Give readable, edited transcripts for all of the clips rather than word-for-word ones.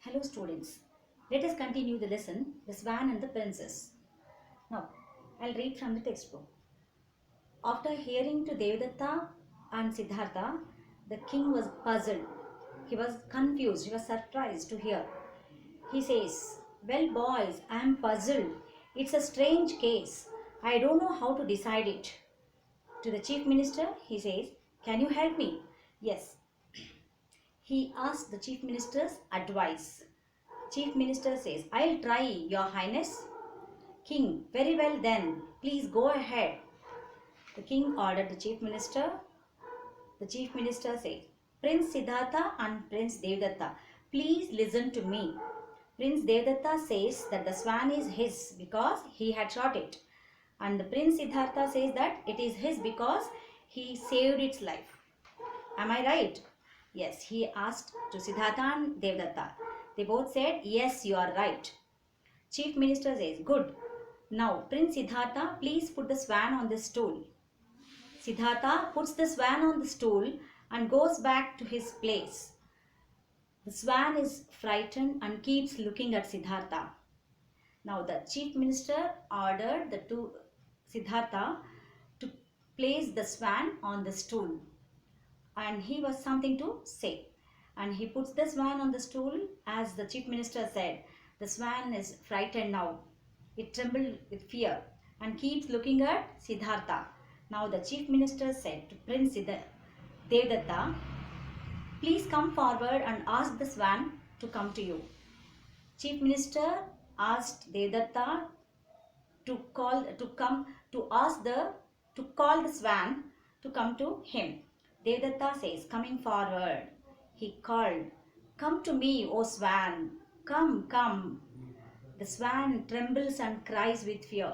Hello students, let us continue the lesson, The Swan and the Princess. Now, I'll read from the textbook. After hearing to Devadatta and Siddhartha, the king was puzzled. He was confused, he was surprised to hear. He says, "Well boys, I am puzzled. It's a strange case. I don't know how to decide it." To the chief minister, he says, "Can you help me?" Yes. He asked the chief minister's advice. Chief minister says, "I'll try, your highness." King, "Very well then, please go ahead." The king ordered the chief minister. The chief minister says, "Prince Siddhartha and Prince Devadatta, please listen to me." Prince Devadatta says that the swan is his because he had shot it. And the Prince Siddhartha says that it is his because he saved its life. Am I right? Yes, he asked to Siddhartha and Devadatta. They both said, "Yes, you are right." Chief minister says, "Good. Now, Prince Siddhartha, please put the swan on the stool." Siddhartha puts the swan on the stool and goes back to his place. The swan is frightened and keeps looking at Siddhartha. Now, the chief minister ordered the Siddhartha to place the swan on the stool. And he was something to say. And he puts the swan on the stool as the chief minister said. The swan is frightened now. It trembled with fear and keeps looking at Siddhartha. Now the chief minister said to Prince Devadatta, "Please come forward and ask the swan to come to you." Chief minister asked Devadatta to call the swan to come to him. Devadatta says, coming forward, he called, "Come to me, O swan, come, come." The swan trembles and cries with fear.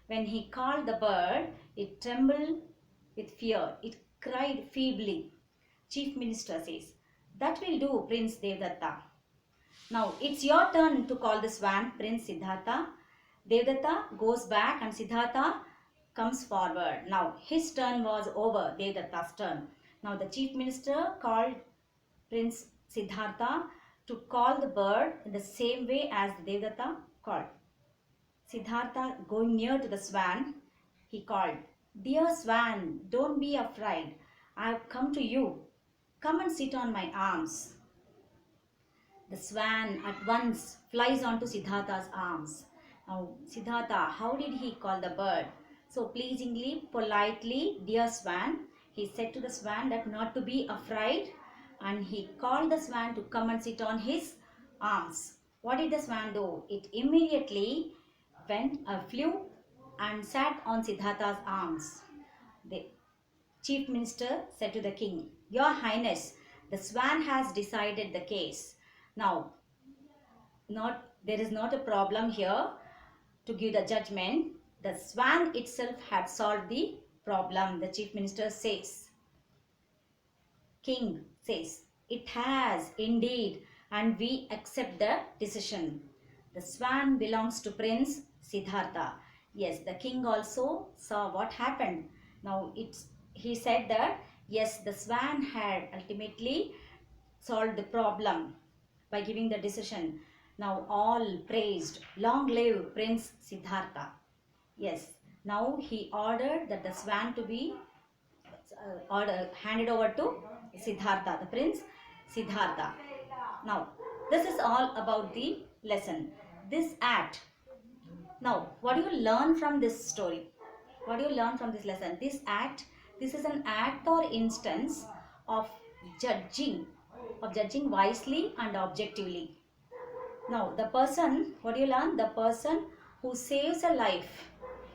When he called the bird, it trembled with fear. It cried feebly. Chief minister says, "That will do, Prince Devadatta. Now it's your turn to call the swan, Prince Siddhartha." Devadatta goes back and Siddhartha comes forward. Now his turn was over, Devadatta's turn. Now the chief minister called Prince Siddhartha to call the bird in the same way as Devadatta called. Siddhartha, going near to the swan, he called, "Dear swan, don't be afraid. I have come to you. Come and sit on my arms." The swan at once flies onto Siddhartha's arms. Now, Siddhartha, how did he call the bird? So pleasingly, politely, "Dear swan," he said to the swan that not to be afraid, and he called the swan to come and sit on his arms. What did the swan do? It immediately flew and sat on Siddhartha's arms. The chief minister said to the king, "Your highness, the swan has decided the case. Now, there is not a problem here to give the judgment. The swan itself had solved the problem," the chief minister says. King says, "It has indeed, and we accept the decision. The swan belongs to Prince Siddhartha." Yes, the king also saw what happened. Now he said that yes, the swan had ultimately solved the problem by giving the decision. Now all praised, "Long live Prince Siddhartha." Yes, now he ordered that the swan to be handed over to Siddhartha, the Prince Siddhartha. Now, this is all about the lesson. This act. Now, what do you learn from this story? What do you learn from this lesson? This is an act or instance of judging wisely and objectively. Now, what do you learn? The person who saves a life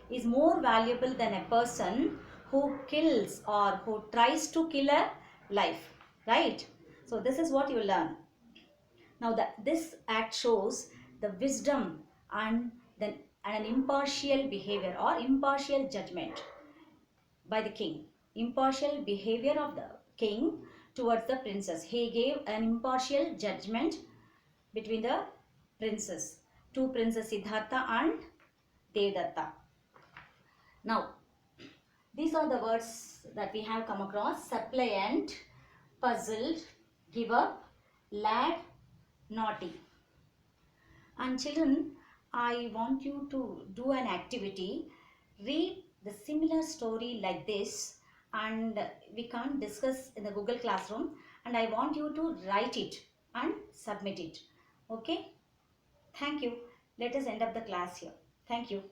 is more valuable than a person who kills or who tries to kill a life, right? So this is what you learn. Now this act shows the wisdom and an impartial behavior or impartial judgment by the king. Impartial behavior of the king towards the princess. He gave an impartial judgment between the princes, two princes, Siddhartha and Devadatta. Now, these are the words that we have come across: suppliant, puzzled, give up, lad, naughty. And children, I want you to do an activity. Read the similar story like this, and we can't discuss in the Google Classroom, and I want you to write it and submit it. Okay? Thank you. Let us end up the class here. Thank you.